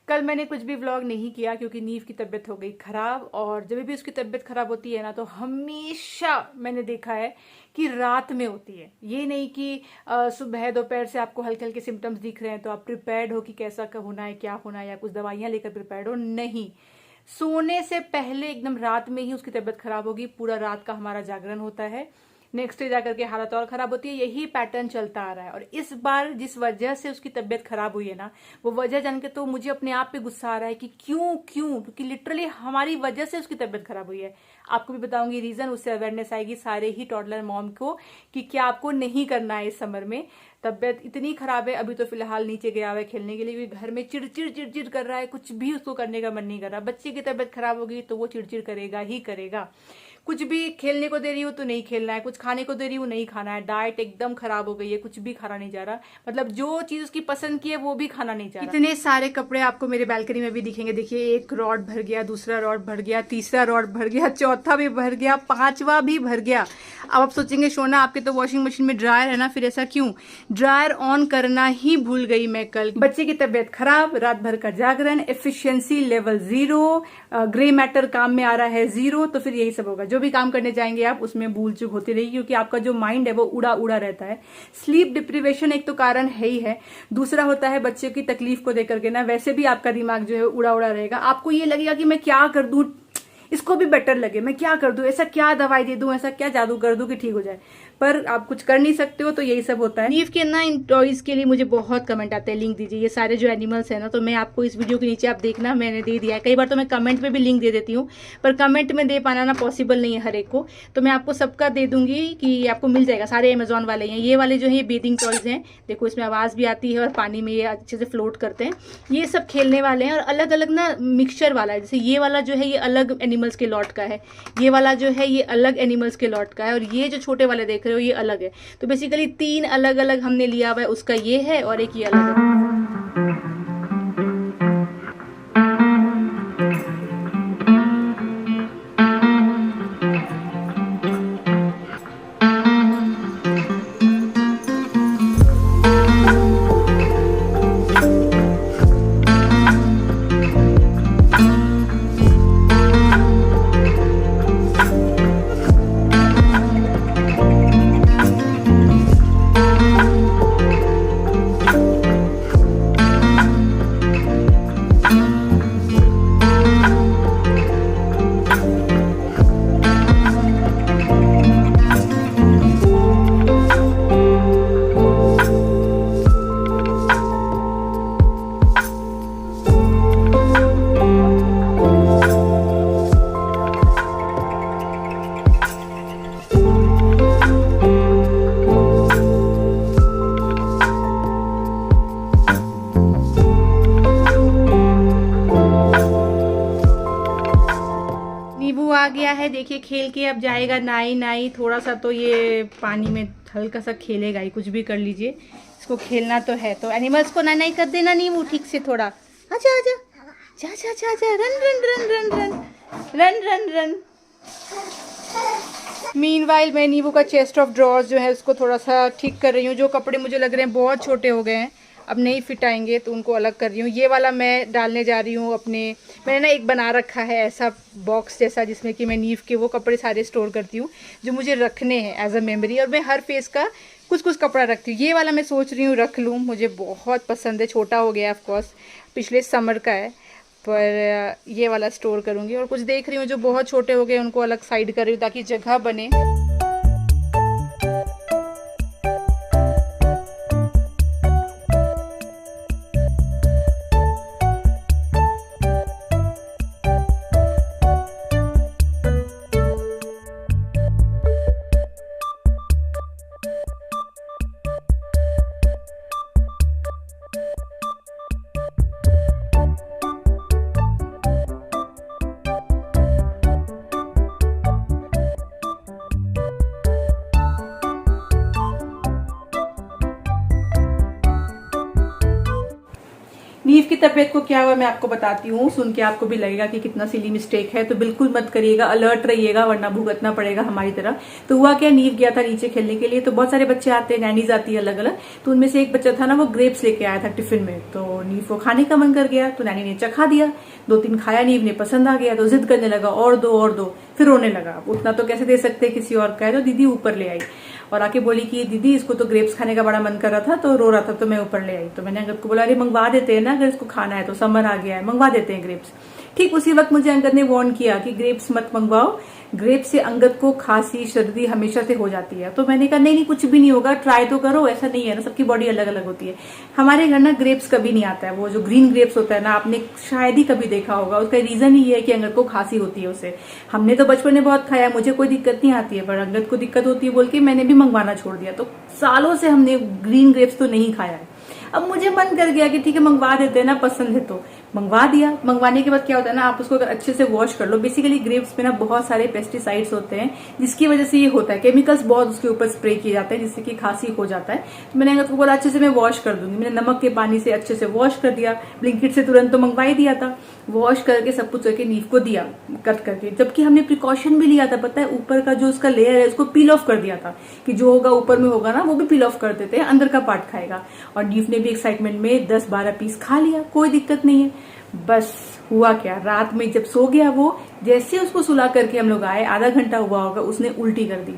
कल मैंने कुछ भी व्लॉग नहीं किया क्योंकि नीव की तबीयत हो गई खराब। और जब भी उसकी तबीयत खराब होती है ना तो हमेशा मैंने देखा है कि रात में होती है। ये नहीं कि सुबह दोपहर से आपको हल्के हल्के सिम्टम्स दिख रहे हैं तो आप प्रिपेयर्ड हो कि कैसा होना है, क्या होना है, या कुछ दवाइयां लेकर प्रिपेयर्ड हो। नहीं, सोने से पहले एकदम रात में ही उसकी तबीयत खराब होगी। पूरा रात का हमारा जागरण होता है, नेक्स्ट डे जाकर के हालत और खराब होती है। यही पैटर्न चलता आ रहा है। और इस बार जिस वजह से उसकी तबीयत खराब हुई है ना, वो वजह जान के तो मुझे अपने आप पे गुस्सा आ रहा है कि क्यों क्योंकि लिटरली हमारी वजह से उसकी तबीयत खराब हुई है। आपको भी बताऊंगी रीजन, उससे अवेयरनेस आएगी सारे ही टॉडलर मॉम को कि क्या आपको नहीं करना है इस समर में। तबीयत इतनी खराब है, अभी तो फिलहाल नीचे गया हुआ है खेलने के लिए, क्योंकि घर में चिड़चिड़ चिड़चिड़ कर रहा है, कुछ भी उसको करने का मन नहीं कर रहा। बच्चे की तबीयत खराब होगी तो वो चिड़चिड़ करेगा ही करेगा। कुछ भी खेलने को दे रही हूँ तो नहीं खेलना है, कुछ खाने को दे रही हूँ नहीं खाना है, डाइट एकदम खराब हो गई है, कुछ भी खाना नहीं जा रहा। मतलब जो चीज उसकी पसंद की है वो भी खाना नहीं जा रहा। इतने सारे कपड़े आपको मेरे बालकनी में भी दिखेंगे। देखिए, एक रॉड भर गया, दूसरा रॉड भर गया, तीसरा रॉड भर गया, चौथा भी भर गया, पांचवा भी भर गया। अब आप सोचेंगे शोना आपके तो वॉशिंग मशीन में ड्रायर है ना, फिर ऐसा क्यों? ड्रायर ऑन करना ही भूल गई मैं कल। बच्चे की तबीयत खराब, रात भर का जागरण, एफिशिएंसी लेवल 0, ग्रे मैटर काम में आ रहा है 0, तो फिर यही सब होगा। जो भी काम करने जाएंगे आप उसमें भूल चूक होती रहेगी, क्योंकि आपका जो माइंड है वो उड़ा उड़ा रहता है। स्लीप डिप्रीवेशन एक तो कारण है ही है, दूसरा होता है बच्चे की तकलीफ को देकर के ना वैसे भी आपका दिमाग जो है उड़ा उड़ा रहेगा। आपको ये लगेगा कि मैं क्या कर दूं इसको भी बेटर लगे, मैं क्या कर दूं, ऐसा क्या दवाई दे दूं, ऐसा क्या जादू कर दूं कि ठीक हो जाए, पर आप कुछ कर नहीं सकते हो। तो यही सब होता है। नीव के ना इन टॉयज के लिए मुझे बहुत कमेंट आते हैं, लिंक दीजिए। ये सारे जो एनिमल्स है ना, तो मैं आपको इस वीडियो के नीचे आप देखना, मैंने दे दिया है। कई बार तो मैं कमेंट में भी लिंक दे देती हूँ, पर कमेंट में दे पाना ना पॉसिबल नहीं है हर एक को, तो मैं आपको सबका दे दूंगी कि आपको मिल जाएगा। सारे अमेजोन वाले हैं। ये वाले जो है ये बेदिंग टॉयज हैं, देखो इसमें आवाज भी आती है और पानी में ये अच्छे से फ्लोट करते हैं। ये सब खेलने वाले हैं और अलग अलग ना मिक्सचर वाला है। जैसे ये वाला जो है ये अलग एनिमल्स के लॉट का है, ये वाला जो है ये अलग एनिमल्स के लॉट का है, और ये जो छोटे वाले देख रहे हो ये अलग है। तो बेसिकली 3 अलग अलग हमने लिया हुआ है, उसका ये है और एक ये अलग है। आ गया है, देखिए खेल के अब जाएगा नाई नाई। थोड़ा सा तो ये पानी में हल्का सा खेलेगा ही, कुछ भी कर लीजिए, इसको खेलना तो है। तो एनिमल्स को नाई नाई कर देना नींबू ठीक से थोड़ा। आजा आजा, जा जा जा जा, run run run run run run run run. Meanwhile मैं नींबू का चेस्ट ऑफ ड्रॉर्स जो है उसको थोड़ा सा ठीक कर रही हूँ। जो कपड़े मुझे लग रहे हैं बहुत छोटे हो गए हैं, अब नहीं फिट आएंगे, तो उनको अलग कर रही हूँ। ये वाला मैं डालने जा रही हूँ अपने, मैंने ना एक बना रखा है ऐसा बॉक्स जैसा, जिसमें कि मैं नीव के वो कपड़े सारे स्टोर करती हूँ जो मुझे रखने हैं एज अ मेमोरी। और मैं हर फेस का कुछ कुछ कपड़ा रखती हूँ। ये वाला मैं सोच रही हूँ रख लूँ, मुझे बहुत पसंद है। छोटा हो गया ऑफकोर्स, पिछले समर का है, पर ये वाला स्टोर करूँगी। और कुछ देख रही हूँ जो बहुत छोटे हो गए उनको अलग साइड कर रही हूँ ताकि जगह बने। तबीयत को क्या हुआ मैं आपको बताती हूँ, सुन के आपको भी लगेगा कि कितना सिली मिस्टेक है, तो बिल्कुल मत करिएगा, अलर्ट रहिएगा वरना भुगतना पड़ेगा हमारी तरह। तो हुआ क्या, नीव गया था नीचे खेलने के लिए, तो बहुत सारे बच्चे आते हैं, नैनीज आती है अलग अलग, तो उनमें से एक बच्चा था ना, वो ग्रेप्स लेके आया था टिफिन में, तो नीव को खाने का मन कर गया, तो नैनी ने चखा दिया, 2-3 खाया, नीव ने पसंद आ गया, तो जिद करने लगा और दो, फिर रोने लगा। उतना तो कैसे दे सकते किसी और का है, तो दीदी ऊपर ले आई और आके बोली कि दीदी इसको तो ग्रेप्स खाने का बड़ा मन कर रहा था, तो रो रहा था, तो मैं ऊपर ले आई। तो मैंने अंगद को बोला, अरे मंगवा देते हैं ना, अगर इसको खाना है तो, समर आ गया है, मंगवा देते हैं ग्रेप्स। ठीक उसी वक्त मुझे अंगद ने वार्न किया कि ग्रेप्स मत मंगवाओ, ग्रेप्स से अंगद को खांसी सर्दी हमेशा से हो जाती है। तो मैंने कहा नहीं कुछ भी नहीं होगा, ट्राई तो करो, ऐसा नहीं है ना, सबकी बॉडी अलग अलग होती है। हमारे घर ना ग्रेप्स कभी नहीं आता है, वो जो ग्रीन ग्रेप्स होता है ना, आपने शायद ही कभी देखा होगा, उसका रीजन ही है कि अंगद को खांसी होती है उससे। हमने तो बचपन में बहुत खाया, मुझे कोई दिक्कत नहीं आती है, पर अंगद को दिक्कत होती है बोल के मैंने भी मंगवाना छोड़ दिया। तो सालों से हमने ग्रीन ग्रेप्स तो नहीं खाया है। अब मुझे मन कर गया कि ठीक है मंगवा देते हैं ना, पसंद है तो मंगवा दिया। मंगवाने के बाद क्या होता है ना, आप उसको अगर अच्छे से वॉश कर लो, बेसिकली ग्रेप्स में ना बहुत सारे पेस्टिसाइड्स होते हैं, जिसकी वजह से ये होता है, केमिकल्स बहुत उसके ऊपर स्प्रे किए जाते हैं, जिससे कि खांसी हो जाता है। तो मैंने अंगद को बोला अच्छे से मैं वॉश कर दूंगी, मैंने नमक के पानी से अच्छे से वॉश कर दिया, ब्लिंकिट से तुरंत तो मंगवा ही दिया था, वॉश करके सब कुछ करके नीव को दिया कट करके। जबकि हमने प्रिकॉशन भी लिया था, पता है, ऊपर का जो उसका लेयर है उसको पील ऑफ कर दिया था, कि जो होगा ऊपर में होगा ना वो भी पील ऑफ कर देते हैं, अंदर का पार्ट खाएगा। और नीव ने भी एक्साइटमेंट में 10-12 पीस खा लिया, कोई दिक्कत नहीं है। बस हुआ क्या, रात में जब सो गया वो, जैसे उसको सुला करके हम लोग आए, आधा घंटा हुआ होगा, उसने उल्टी कर दी।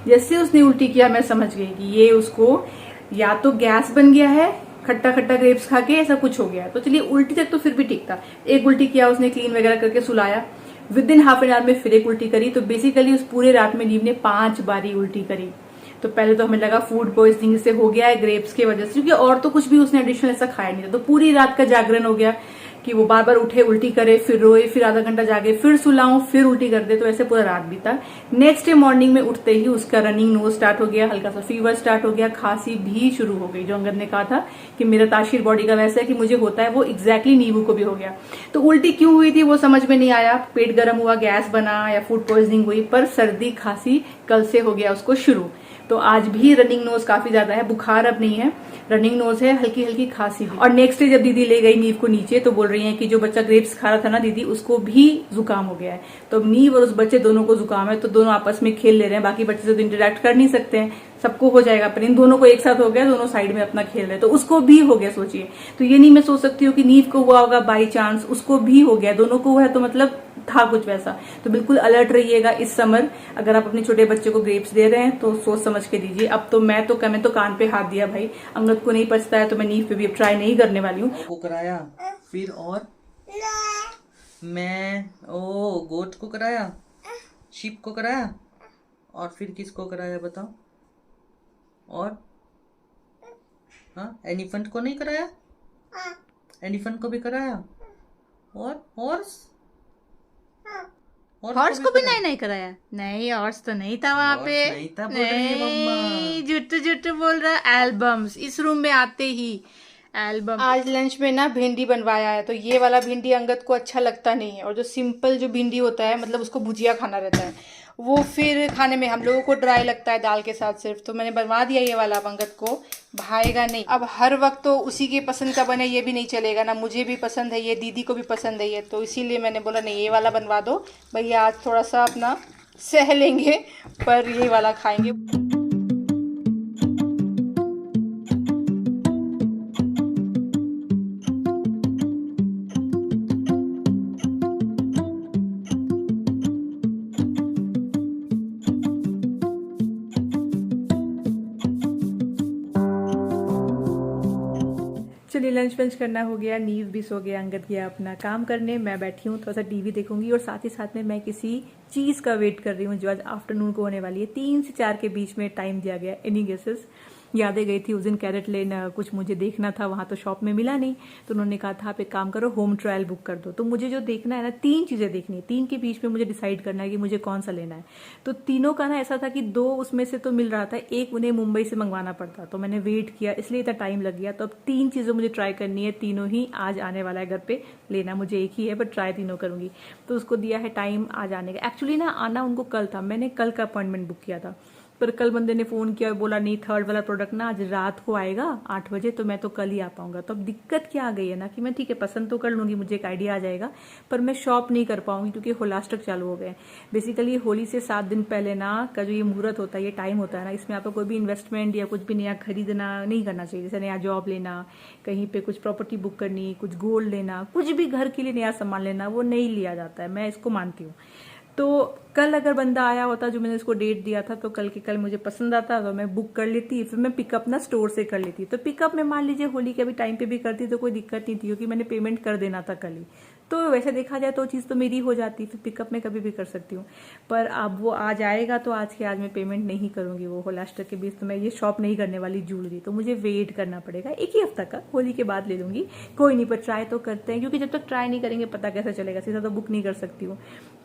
जैसे उसने उल्टी किया मैं समझ गई कि ये उसको या तो गैस बन गया है, खट्टा खट्टा ग्रेप्स खा के ऐसा कुछ हो गया। तो चलिए उल्टी तक तो फिर भी ठीक था, एक उल्टी किया उसने, क्लीन वगैरह करके सुलाया, within half an hour में फिर एक उल्टी करी। तो बेसिकली उस पूरे रात में नीव ने 5 बारी उल्टी करी। तो पहले तो हमें लगा फूड पॉइजनिंग से हो गया है ग्रेप्स की वजह से, क्योंकि और तो कुछ भी उसने एडिशनल ऐसा खाया नहीं था। तो पूरी रात का जागरण हो गया कि वो बार बार उठे, उल्टी करे, फिर रोए, फिर आधा घंटा जागे, फिर सुलाऊं, फिर उल्टी कर दे। तो ऐसे पूरा रात बीता। नेक्स्ट डे मॉर्निंग में उठते ही उसका रनिंग नोज स्टार्ट हो गया, हल्का सा फीवर स्टार्ट हो गया, खांसी भी शुरू हो गई। जो अंगद ने कहा था कि मेरा ताशीर बॉडी का वैसा है कि मुझे होता है, वो एग्जैक्टली नीवू को भी हो गया। तो उल्टी क्यों हुई थी वो समझ में नहीं आया, पेट गर्म हुआ, गैस बना या फूड पॉइजनिंग हुई, पर सर्दी खांसी कल से हो गया उसको शुरू। तो आज भी रनिंग नोज काफी ज्यादा है, बुखार अब नहीं है, रनिंग नोज है, हल्की हल्की खांसी भी। और नेक्स्ट डे जब दीदी ले गई नीव को नीचे, तो बोल रही है कि जो बच्चा ग्रेप्स खा रहा था ना दीदी, उसको भी जुकाम हो गया है। तो नीव और उस बच्चे दोनों को जुकाम है, तो दोनों आपस में खेल ले रहे हैं, बाकी बच्चे से तो इंटरेक्ट कर नहीं सकते हैं, सबको हो जाएगा, पर इन दोनों को एक साथ हो गया, दोनों साइड में अपना खेल रहे, तो उसको भी हो गया। सोचिए, तो ये नहीं मैं सोच सकती हूँ कि नीव को हुआ होगा बाई चांस, उसको भी हो गया, दोनों को हुआ है, तो मतलब था कुछ वैसा। तो बिल्कुल अलर्ट रहिएगा इस समर, अगर आप अपने छोटे बच्चे को ग्रेप्स दे रहे हैं तो सोच समझ के दीजिए। अब तो मैं तो कान पे हाथ दिया भाई, अंगद को नहीं पचता है तो मैं नीव पे भी अब ट्राई नहीं करने वाली हूँ। को कराया फिर, और मैं गोट को कराया, शीप को कराया, और फिर किसको कराया बताओ? और हाँ, एलिफेंट को नहीं कराया? एलिफेंट को भी कराया, और हॉर्स हॉर्स को भी नहीं कराया? नहीं, हॉर्स तो नहीं था वहां पे, नहीं था बोल रही है मम्मा। झूठ झूठ बोल रहा है। एल्बम्स, इस रूम में आते ही एल्बम। आज लंच में ना भिंडी बनवाया है, तो ये वाला भिंडी अंगद को अच्छा लगता नहीं है, और जो सिंपल जो भिंडी होता है, मतलब उसको भुजिया खाना रहता है, वो फिर खाने में हम लोगों को ड्राई लगता है दाल के साथ सिर्फ। तो मैंने बनवा दिया ये वाला, अंगद को भाएगा नहीं। अब हर वक्त तो उसी के पसंद का बने ये भी नहीं चलेगा ना, मुझे भी पसंद है ये, दीदी को भी पसंद है ये, तो इसीलिए मैंने बोला नहीं ये वाला बनवा दो भैया, आज थोड़ा सा अपना सह लेंगे पर ये वाला खाएंगे। चलिए लंच वंच करना हो गया, नीव भी सो गया, अंगद गया अपना काम करने, मैं बैठी हूँ थोड़ा सा टीवी देखूंगी, और साथ ही साथ में मैं किसी चीज़ का वेट कर रही हूँ जो आज आफ्टरनून को होने वाली है। 3 से 4 के बीच में टाइम दिया गया। Any guesses? यादें गई थी उस दिन कैरेट लेन, कुछ मुझे देखना था, वहां तो शॉप में मिला नहीं, तो उन्होंने कहा था आप एक काम करो होम ट्रायल बुक कर दो। तो मुझे जो देखना है ना, 3 चीजें देखनी है, 3 के बीच में मुझे डिसाइड करना है कि मुझे कौन सा लेना है। तो तीनों का ना ऐसा था कि 2 उसमें से तो मिल रहा था, एक उन्हें मुंबई से मंगवाना पड़ता, तो मैंने वेट किया, इसलिए इतना टाइम लग गया। तो अब 3 चीजें मुझे ट्राई करनी है, तीनों ही आज आने वाला है घर पे। लेना मुझे एक ही है, बट ट्राई तीनों करूंगी। तो उसको दिया है टाइम आज आने का। एक्चुअली ना आना उनको कल था, मैंने कल का अपॉइंटमेंट बुक किया था, पर कल बंदे ने फोन किया और बोला नहीं, थर्ड वाला प्रोडक्ट ना आज रात को आएगा 8 बजे, तो मैं तो कल ही आ पाऊंगा। तो अब दिक्कत क्या आ गई है ना कि मैं ठीक है पसंद तो कर लूंगी, मुझे एक आइडिया आ जाएगा, पर मैं शॉप नहीं कर पाऊंगी क्योंकि होलास्टक चालू हो गए। बेसिकली होली से 7 दिन पहले ना का जो ये मुहूर्त होता है, ये टाइम होता है ना, इसमें आपको कोई भी इन्वेस्टमेंट या कुछ भी नया खरीदना नहीं करना चाहिए। जैसे नया जॉब लेना, कहीं पे कुछ प्रॉपर्टी बुक करनी, कुछ गोल्ड लेना, कुछ भी घर के लिए नया सामान लेना, वो नहीं लिया जाता है, मैं इसको मानती हूँ। तो कल अगर बंदा आया होता जो मैंने उसको डेट दिया था, तो कल के कल मुझे पसंद आता तो मैं बुक कर लेती, फिर मैं पिकअप ना स्टोर से कर लेती। तो पिकअप में मान लीजिए होली के भी टाइम पे भी करती तो कोई दिक्कत नहीं थी, क्योंकि मैंने पेमेंट कर देना था कल ही। तो वैसे देखा जाए तो चीज़ तो मेरी हो जाती, फिर पिकअप में कभी भी कर सकती हूँ। पर अब वो आज आएगा तो आज के आज मैं पेमेंट नहीं करूंगी वो होलास्टक के बीच, तो मैं ये शॉप नहीं करने वाली ज्वेलरी, तो मुझे वेट करना पड़ेगा 1 ही हफ्ता का, होली के बाद ले लूंगी। कोई नहीं, पर ट्राई तो करते हैं, क्योंकि जब तक ट्राई नहीं करेंगे पता कैसे चलेगा, सीधा तो बुक नहीं कर सकती हूँ।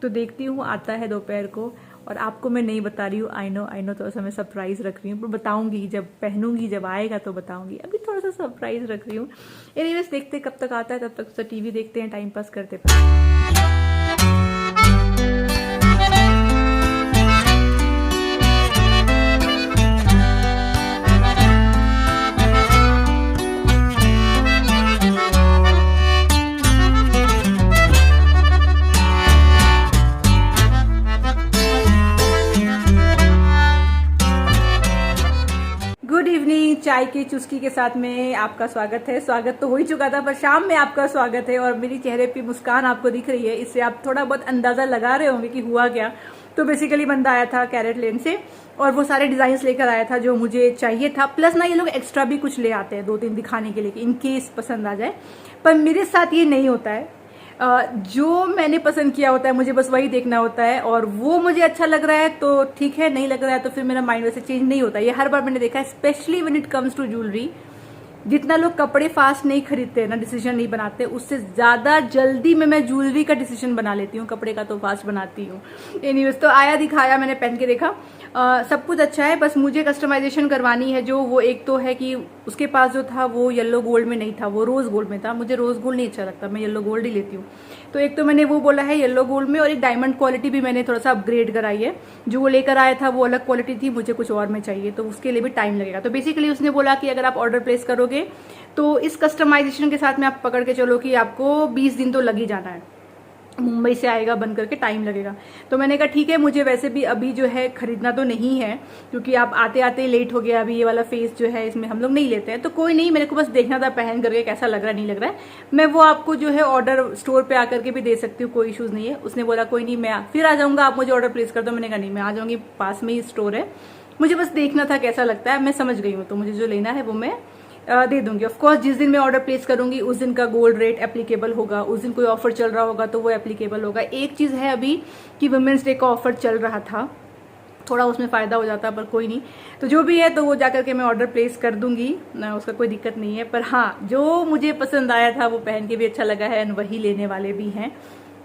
तो देखती हूँ आता है दोपहर को, और आपको मैं नहीं बता रही हूँ, आई नो तो ऐसा मैं सरप्राइज रख रही हूँ, पर बताऊंगी जब पहनूंगी, जब आएगा तो बताऊंगी। अभी थोड़ा सा सरप्राइज रख रही हूँ। एनीवेज देखते कब तक आता है, तब तक तो टीवी देखते हैं, टाइम पास करते। गुड इवनिंग, चाय की चुस्की के साथ में आपका स्वागत है। स्वागत तो हो ही चुका था, पर शाम में आपका स्वागत है, और मेरी चेहरे पे मुस्कान आपको दिख रही है, इससे आप थोड़ा बहुत अंदाजा लगा रहे होंगे कि हुआ क्या। तो बेसिकली बंदा आया था कैरेट लेन से, और वो सारे डिजाइन लेकर आया था जो मुझे चाहिए था, प्लस ना ये लोग एक्स्ट्रा भी कुछ ले आते हैं 2-3 दिखाने के लिए कि इन केस पसंद आ जाए। पर मेरे साथ ये नहीं होता है, जो मैंने पसंद किया होता है मुझे बस वही देखना होता है, और वो मुझे अच्छा लग रहा है तो ठीक है, नहीं लग रहा है तो फिर मेरा माइंड वैसे चेंज नहीं होता। ये हर बार मैंने देखा है, specially when it comes to jewellery. जितना लोग कपड़े फास्ट नहीं खरीदते ना, डिसीजन नहीं बनाते, उससे ज्यादा जल्दी में मैं ज्वेलरी का डिसीजन बना लेती हूँ, कपड़े का तो फास्ट बनाती हूँ। एनीवेज तो आया, दिखाया, मैंने पहन के देखा, सब कुछ अच्छा है, बस मुझे कस्टमाइजेशन करवानी है। जो वो एक तो है कि उसके पास जो था वो येलो गोल्ड में नहीं था, वो रोज गोल्ड में था। मुझे रोज गोल्ड नहीं अच्छा लगता, मैं येलो गोल्ड ही लेती हूँ। तो एक तो मैंने वो बोला है येलो गोल्ड में, और एक डायमंड क्वालिटी भी मैंने थोड़ा सा अपग्रेड कराई है। जो वो लेकर आया था वो अलग क्वालिटी थी, मुझे कुछ और में चाहिए, तो उसके लिए भी टाइम लगेगा। तो बेसिकली उसने बोला कि अगर आप ऑर्डर प्लेस करोगे तो इस कस्टमाइजेशन के साथ में आप पकड़ के चलो कि आपको 20 दिन तो लग ही जाना है। मुंबई से आएगा बन करके, टाइम लगेगा। तो मैंने कहा ठीक है, मुझे वैसे भी अभी जो है खरीदना तो नहीं है, क्योंकि आप आते आते लेट हो गया। अभी ये वाला फेस जो है इसमें हम लोग नहीं लेते हैं, तो कोई नहीं, मेरे को बस देखना था पहन करके कैसा लग रहा है, नहीं लग रहा है। मैं वो आपको जो है ऑर्डर स्टोर पे आकर के भी दे सकती हूँ, कोई इशूज नहीं है। उसने बोला कोई नहीं, मैं फिर आ जाऊंगा, आप मुझे ऑर्डर प्लेस कर दो। मैंने कहा नहीं, मैं आ जाऊंगी, पास में ही स्टोर है, मुझे बस देखना था कैसा लगता है। मैं समझ गई हूँ, तो मुझे जो लेना है वो मैं दे दूंगी। ऑफ कोर्स जिस दिन मैं ऑर्डर प्लेस करूंगी उस दिन का गोल्ड रेट एप्लीकेबल होगा, उस दिन कोई ऑफर चल रहा होगा तो वो एप्लीकेबल होगा। एक चीज है अभी कि वुमेन्स डे का ऑफर चल रहा था, थोड़ा उसमें फायदा हो जाता, पर कोई नहीं, तो जो भी है तो वो जाकर के मैं ऑर्डर प्लेस कर दूंगी, उसका कोई दिक्कत नहीं है। पर हाँ, जो मुझे पसंद आया था वो पहन के भी अच्छा लगा है, वही लेने वाले भी हैं।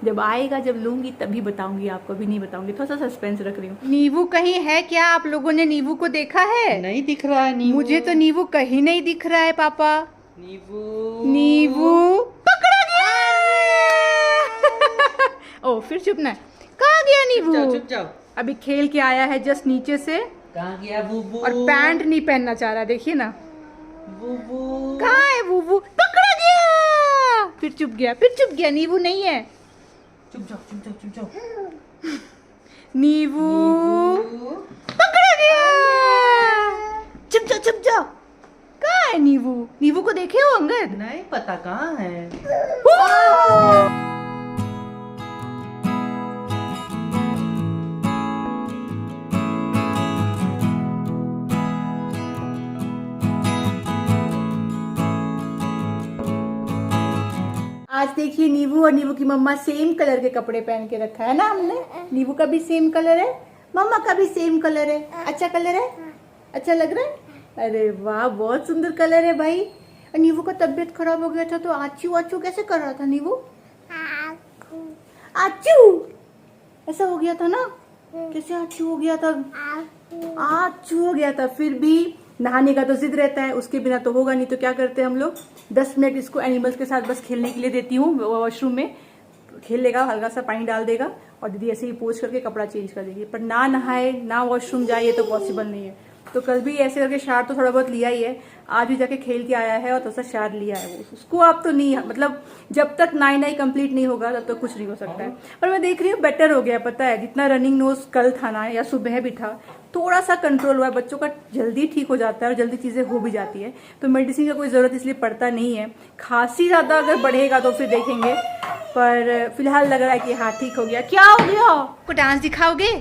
जब आएगा, जब लूंगी तभी बताऊंगी आपको, भी नहीं बताऊंगी, थोड़ा सा सस्पेंस रख रही हूँ। नींबू कहीं है क्या? आप लोगों ने नींबू को देखा है? नहीं दिख रहा है नींबू। मुझे तो नींबू कहीं नहीं दिख रहा है पापा। नींबू नींबू पकड़ा गया। ओ फिर चुपना है, कहाँ गया नींबू? चुप जाओ। अभी खेल के आया है जस्ट नीचे से, कहाँ गया बूबू? और पैंट नहीं पहनना चाह रहा, देखिए ना। बूबू कहाँ है बूबू? पकड़ा गया, फिर चुप गया, फिर चुप गया। नींबू नहीं है, चुप जाओ, चुप जाओ, चुप जाओ। नींबू पकड़ा गया। चुप जाओ, चुप जाओ। कहाँ है नींबू? नींबू को देखे हो अंगद? नहीं पता कहाँ है। आज देखिए नींबू और नींबू की मम्मा सेम कलर के कपड़े पहन के रखा है ना हमने। नींबू का भी सेम कलर है, मम्मा का भी सेम कलर है। अच्छा कलर है, अच्छा लग रहा है। अरे वाह, बहुत सुंदर कलर है भाई। और नींबू का तबीयत खराब हो गया था तो आचू आचू कैसे कर रहा था नींबू? आचू ऐसा हो गया था ना, कैसे आचू हो गया था? आचू हो गया था। फिर भी नहाने का तो जिद रहता है, उसके बिना तो होगा नहीं। तो क्या करते हैं हम लोग, 10 मिनट इसको एनिमल्स के साथ बस खेलने के लिए देती हूँ वॉशरूम में, खेल लेगा, हल्का सा पानी डाल देगा और दीदी ऐसे ही पोंछ करके कपड़ा चेंज कर देगी। पर ना नहाए ना वॉशरूम जाए, ये तो पॉसिबल नहीं है। तो कल भी ऐसे करके शार तो थोड़ा बहुत लिया ही है, आज भी जाके खेल के आया है और थोड़ा सा शार लिया है वो। उसको आप तो नहीं, मतलब जब तक 9 कंप्लीट नहीं होगा तब तक कुछ नहीं हो सकता है। पर मैं देख रही हूँ बेटर हो गया, पता है जितना रनिंग नोज कल था ना या सुबह भी था, थोड़ा सा कंट्रोल हुआ है। बच्चों का जल्दी ठीक हो जाता है और जल्दी चीजें हो भी जाती है, तो मेडिसिन का कोई जरूरत इसलिए पड़ता नहीं है। खांसी ज्यादा अगर बढ़ेगा तो फिर देखेंगे, पर फिलहाल लग रहा है कि हाँ ठीक हो गया। क्या हो गया? को डांस दिखाओगे?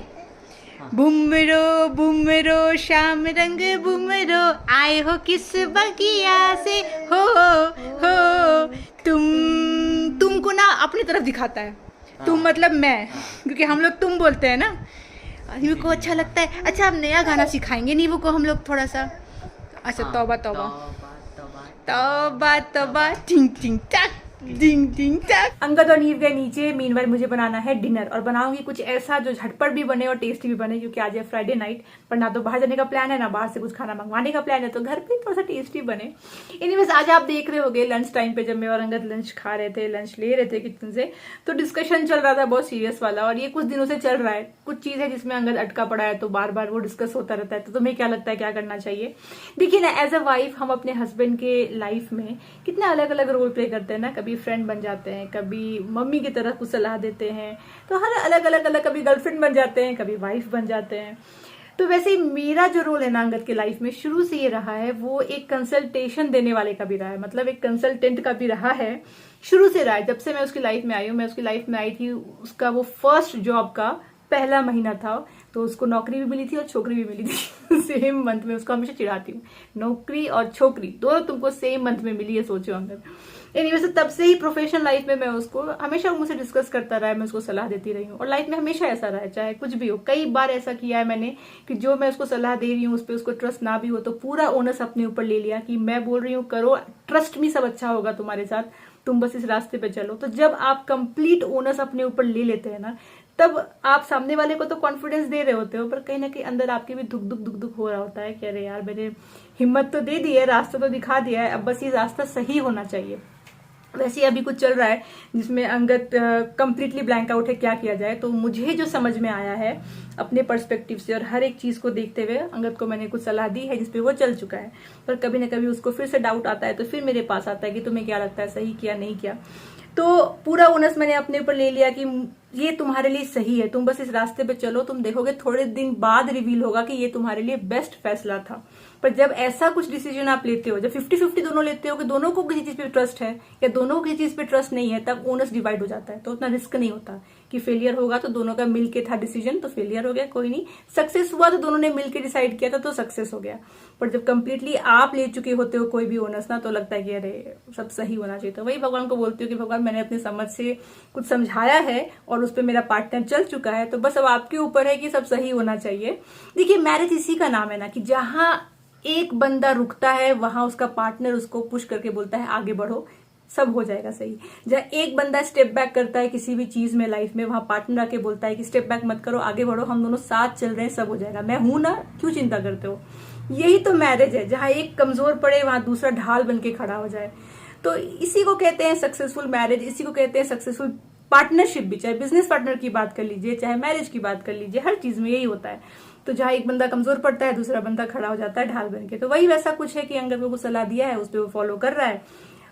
बुमरो बुमरो शाम रंग बुमरो, आए हो किस बगिया से, हो तुमको ना अपनी तरफ दिखाता है। तुम मतलब मैं, क्योंकि हम लोग तुम बोलते हैं ना, नीवू को अच्छा लगता है। अच्छा अब नया गाना सिखाएंगे नीवू को हम लोग थोड़ा सा। अच्छा तौबा तौबा तौबा तौबा टिंग टिंग टक डिंग डिंग टक। अंगद और नीव गए नीचे। मीनवाइल मुझे बनाना है डिनर, और बनाऊंगी कुछ ऐसा जो झटपट भी बने और टेस्टी भी बने, क्योंकि आज है फ्राइडे नाइट। पर ना तो बाहर जाने का प्लान है ना बाहर से कुछ खाना मंगवाने का प्लान है, तो घर पे थोड़ा सा टेस्टी बने। एनीवेज आज आप देख रहे होगे लंच टाइम पे जब मैं और अंगद लंच खा रहे थे, लंच ले रहे थे किचन से, तो डिस्कशन चल रहा था बहुत सीरियस वाला, और ये कुछ दिनों से चल रहा है। कुछ चीज है जिसमें अंगद अटका पड़ा है, तो बार बार वो डिस्कस होता रहता है। तो तुम्हें क्या लगता है क्या करना चाहिए? देखिए ना, एज अ वाइफ हम अपने हस्बैंड के लाइफ में कितना अलग अलग रोल प्ले करते हैं ना। कभी फ्रेंड बन जाते हैं, कभी मम्मी की तरह कुछ सलाह देते हैं, तो हर अलग अलग कभी गर्लफ्रेंड बन जाते हैं, कभी वाइफ बन जाते हैं। तो वैसे ही मेरा जो रोल है ना अंगद के लाइफ में शुरू से ये रहा है, वो एक कंसल्टेशन देने वाले का भी रहा है, मतलब एक कंसल्टेंट का भी रहा है। शुरू से रहा है, जब से मैं उसकी लाइफ में आई हूँ। मैं उसकी लाइफ में आई थी, उसका वो फर्स्ट जॉब का पहला महीना था, तो उसको नौकरी भी मिली थी और छोकरी भी मिली थी सेम मंथ में। उसको हमेशा चिढ़ाती हूँ, नौकरी और छोकरी दोनों तुमको सेम मंथ में मिली है, सोचो अंगद। एनीवे तब से ही प्रोफेशनल लाइफ में मैं उसको हमेशा मुझसे डिस्कस करता रहा है, मैं उसको सलाह देती रही हूँ, और लाइफ में हमेशा ऐसा रहा है, चाहे कुछ भी हो। कई बार ऐसा किया है मैंने कि जो मैं उसको सलाह दे रही हूँ उस पर उसको ट्रस्ट ना भी हो, तो पूरा ओनर्स अपने ऊपर ले लिया कि मैं बोल रही हूँ करो, ट्रस्ट मी, सब अच्छा होगा तुम्हारे साथ, तुम बस इस रास्ते पे चलो। तो जब आप कंप्लीट ओनर्स अपने ऊपर ले लेते हैं ना, तब आप सामने वाले को तो कॉन्फिडेंस दे रहे होते हो, पर कहीं ना कहीं अंदर आपके भी दुख दुख हो रहा होता है कि अरे यार मैंने हिम्मत तो दे दी है, रास्ता तो दिखा दिया है, अब बस ये रास्ता सही होना चाहिए। वैसे अभी कुछ चल रहा है जिसमें अंगद कंप्लीटली ब्लैंक आउट है, क्या किया जाए। तो मुझे जो समझ में आया है अपने पर्सपेक्टिव से और हर एक चीज को देखते हुए, अंगद को मैंने कुछ सलाह दी है जिसपे वो चल चुका है, पर कभी ना कभी उसको फिर से डाउट आता है, तो फिर मेरे पास आता है कि तुम्हें क्या लगता है, सही किया नहीं किया। तो पूरा ओनस मैंने अपने ऊपर ले लिया कि ये तुम्हारे लिए सही है, तुम बस इस रास्ते पे चलो, तुम देखोगे थोड़े दिन बाद रिवील होगा कि ये तुम्हारे लिए बेस्ट फैसला था। पर जब ऐसा कुछ डिसीजन आप लेते हो, जब 50-50 दोनों लेते हो कि दोनों को किसी चीज पे ट्रस्ट है या दोनों को किसी चीज पे ट्रस्ट नहीं है, तब ओनस डिवाइड हो जाता है, तो उतना रिस्क नहीं होता कि फेलियर होगा। तो दोनों का मिलके था डिसीजन, तो फेलियर हो गया, कोई नहीं। सक्सेस हुआ तो दोनों ने मिलकर डिसाइड किया था, तो सक्सेस हो गया। पर जब कंप्लीटली आप ले चुके होते हो कोई भी ओनर्स ना, तो लगता है कि अरे सब सही होना चाहिए। तो वही भगवान को बोलती हूँ कि भगवान मैंने अपनी समझ से कुछ समझाया है और उस पर मेरा पार्टनर चल चुका है, तो बस अब आपके ऊपर है कि सब सही होना चाहिए। देखिए मैरिज इसी का नाम है ना कि जहां एक बंदा रुकता है वहां उसका पार्टनर उसको पुश करके बोलता है आगे बढ़ो, सब हो जाएगा सही। जहां एक बंदा स्टेप बैक करता है किसी भी चीज में लाइफ में, वहां पार्टनर आके बोलता है कि स्टेप बैक मत करो, आगे बढ़ो, हम दोनों साथ चल रहे हैं, सब हो जाएगा, मैं हूं ना, क्यों चिंता करते हो। यही तो मैरिज है, जहां एक कमजोर पड़े वहां दूसरा ढाल बन के खड़ा हो जाए। तो इसी को कहते हैं सक्सेसफुल मैरिज, इसी को कहते हैं सक्सेसफुल पार्टनरशिप भी। चाहे बिजनेस पार्टनर की बात कर लीजिए, चाहे मैरिज की बात कर लीजिए, हर चीज में यही होता है। तो जहां एक बंदा कमजोर पड़ता है दूसरा बंदा खड़ा हो जाता है ढाल बन के। तो वही वैसा कुछ है कि अंगद को कुछ सलाह दिया है, उस पर वो फॉलो कर रहा है,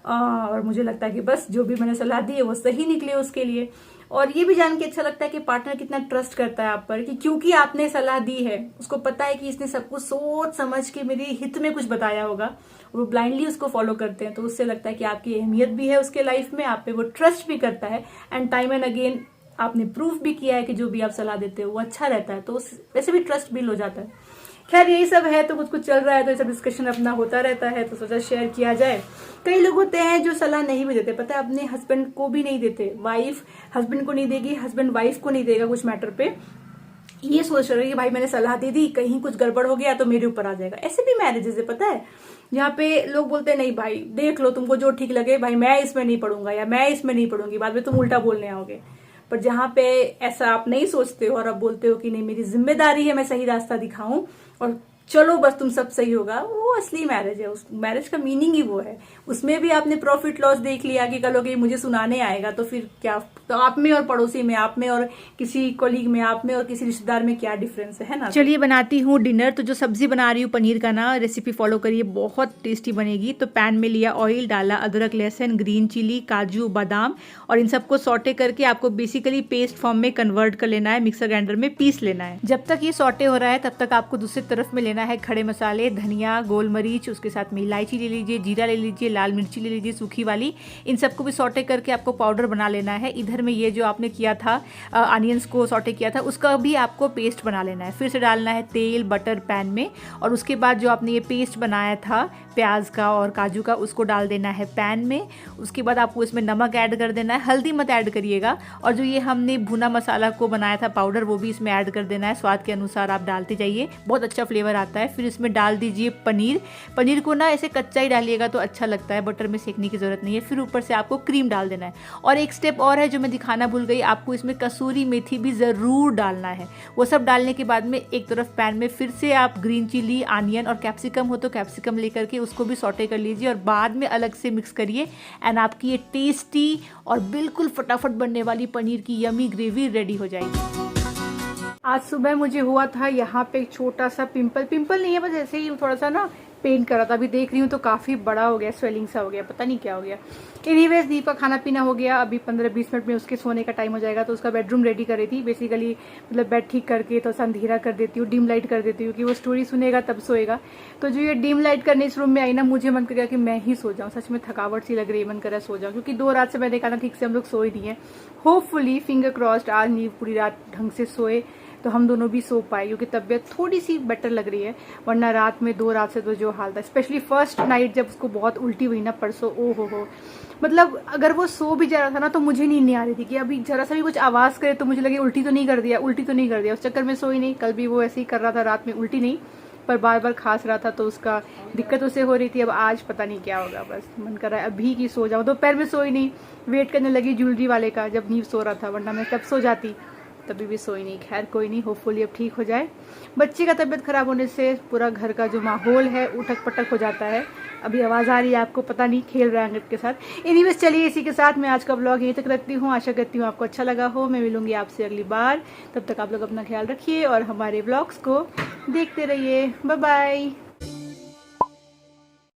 और मुझे लगता है कि बस जो भी मैंने सलाह दी है वो सही निकले उसके लिए। और ये भी जान के अच्छा लगता है कि पार्टनर कितना ट्रस्ट करता है आप पर, कि क्योंकि आपने सलाह दी है, उसको पता है कि इसने सब कुछ सोच समझ के मेरे हित में कुछ बताया होगा, और वो ब्लाइंडली उसको फॉलो करते हैं। तो उससे लगता है कि आपकी अहमियत भी है उसके लाइफ में, आप पे वो ट्रस्ट भी करता है, एंड टाइम एंड अगेन आपने प्रूफ भी किया है कि जो भी आप सलाह देते हो वो अच्छा रहता है, तो वैसे भी ट्रस्ट बिल्ड हो जाता है। खैर यही सब है, तो कुछ कुछ चल रहा है, तो ये सब डिस्कशन अपना होता रहता है, तो सोचा शेयर किया जाए। कई लोग होते हैं जो सलाह नहीं भी देते, पता है, अपने हस्बैंड को भी नहीं देते, वाइफ हस्बैंड को नहीं देगी, हस्बैंड वाइफ को नहीं देगा कुछ मैटर पे, ये सोच रहे कि भाई मैंने सलाह दे दी, कहीं कुछ गड़बड़ हो गया तो मेरे ऊपर आ जाएगा। ऐसे भी मैरिजेस है पता है, जहाँ पे लोग बोलते हैं नहीं भाई देख लो तुमको जो ठीक लगे, भाई मैं इसमें नहीं पढ़ूंगा या मैं इसमें नहीं पढ़ूंगी, बाद में तुम उल्टा बोलने आओगे। पर जहाँ पे ऐसा आप नहीं सोचते हो और आप बोलते हो कि नहीं मेरी जिम्मेदारी है मैं सही रास्ता दिखाऊं, और चलो बस तुम सब सही होगा, वो असली मैरिज है। उस मैरिज का मीनिंग ही वो है। उसमें भी आपने प्रॉफिट लॉस देख लिया कि कल कि मुझे सुनाने आएगा, तो फिर क्या, तो आप में और पड़ोसी में आप में और किसी कोलीग में आप में और किसी रिश्तेदार में क्या डिफरेंस है ना। चलिए बनाती हूँ डिनर। तो जो सब्जी बना रही हूँ पनीर का ना, रेसिपी फॉलो करिए, बहुत टेस्टी बनेगी। तो पैन में लिया ऑयल, डाला अदरक लहसुन, ग्रीन चिली, काजू बादाम, और इन सबको सॉटे करके आपको बेसिकली पेस्ट फॉर्म में कन्वर्ट कर लेना है, मिक्सर ग्राइंडर में पीस लेना है। जब तक ये सॉटे हो रहा है तब तक आपको दूसरी तरफ में लेना है खड़े मसाले, धनिया, गोल मरीच, उसके साथ में इलायची ले लीजिए, जीरा ले लीजिए, लाल मिर्ची ले लीजिए सूखी वाली। इन सबको भी सॉटे करके आपको पाउडर बना लेना है। इधर में ये जो आपने किया था अनियंस को सॉटे किया था, उसका भी आपको पेस्ट बना लेना है। फिर से डालना है तेल बटर पैन में, और उसके बाद जो आपने ये पेस्ट बनाया था प्याज का और काजू का, उसको डाल देना है पैन में। उसके बाद आपको इसमें नमक ऐड कर देना है, हल्दी मत ऐड करिएगा। और जो ये हमने भुना मसाला को बनाया था पाउडर, वो भी इसमें ऐड कर देना है। स्वाद के अनुसार आप डालते जाइए, बहुत अच्छा फ्लेवर आता है। फिर इसमें डाल दीजिए पनीर। पनीर को ना ऐसे कच्चा ही डालिएगा तो अच्छा लगता है, बटर में सेकने की जरूरत नहीं है। फिर ऊपर से आपको क्रीम डाल देना है। और एक स्टेप और है जो मैं दिखाना भूल गई, आपको इसमें कसूरी मेथी भी ज़रूर डालना है। वो सब डालने के बाद में एक तरफ पैन में फिर से आप ग्रीन चिली, आनियन और कैप्सिकम हो तो कैप्सिकम लेकर के उसको भी सॉटे कर लीजिए, और बाद में अलग से मिक्स करिए। एंड आपकी ये टेस्टी और बिल्कुल फटाफट बनने वाली पनीर की यमी ग्रेवी रेडी हो जाएगी। आज सुबह मुझे हुआ था यहाँ पे एक छोटा सा पिंपल नहीं है, बस ऐसे ही थोड़ा सा ना पेन करा था। अभी देख रही हूँ तो काफ़ी बड़ा हो गया, स्वेलिंग सा हो गया, पता नहीं क्या हो गया। एनीवेज दीप का खाना पीना हो गया। अभी 15-20 मिनट में उसके सोने का टाइम हो जाएगा, तो उसका बेडरूम रेडी कर रही थी। बेसिकली मतलब बेड ठीक करके तो अंधेरा कर देती हूँ, डिम लाइट कर देती हूँ कि वो स्टोरी सुनेगा तब सोएगा। तो जो ये डिम लाइट करने इस रूम में आई ना, मुझे मन कर गया कि मैं ही सो जाऊँ। सच में थकावट सी लग रही है, मन कर रहा है सो जाऊँ, क्योंकि 2 रात से मैंने कहा ना ठीक से हम लोग सोए नहीं है। होपफुली फिंगर क्रॉस्ड आज नींव पूरी रात ढंग से सोए तो हम दोनों भी सो पाए, क्योंकि तबीयत थोड़ी सी बेटर लग रही है। वरना रात में 2 रात से तो जो हाल था, स्पेशली फर्स्ट नाइट जब उसको बहुत उल्टी हुई ना परसों, ओ हो, मतलब अगर वो सो भी जा रहा था ना तो मुझे नींद नहीं आ रही थी कि अभी जरा सा भी कुछ आवाज़ करे तो मुझे लगे उल्टी तो नहीं कर दिया, उल्टी तो नहीं कर दिया। उस चक्कर में सोई नहीं। कल भी वो ऐसे ही कर रहा था, रात में उल्टी नहीं पर बार बार खांस रहा था, तो उसका दिक्कत उसे हो रही थी। अब आज पता नहीं क्या होगा, बस मन कर रहा है अभी की सो जाऊँ। दोपहर में सोई नहीं, वेट करने लगी ज्वेलरी वाले का जब नींव सो रहा था, वरना मैं कब सो जाती, तभी भी सोई नहीं। खैर कोई नहीं, होपफुली अब ठीक हो जाए। बच्चे का तबीयत खराब होने से पूरा घर का जो माहौल है उठक पटक हो जाता है। अभी आवाज़ आ रही है आपको, पता नहीं खेल रहा है अंगद के साथ। एनीवेज चलिए, इसी के साथ मैं आज का ब्लॉग यहीं तक रखती हूँ। आशा करती हूँ आपको अच्छा लगा हो। मैं मिलूंगी आपसे अगली बार, तब तक आप लोग अपना ख्याल रखिए और हमारे ब्लॉग्स को देखते रहिए। Bye bye.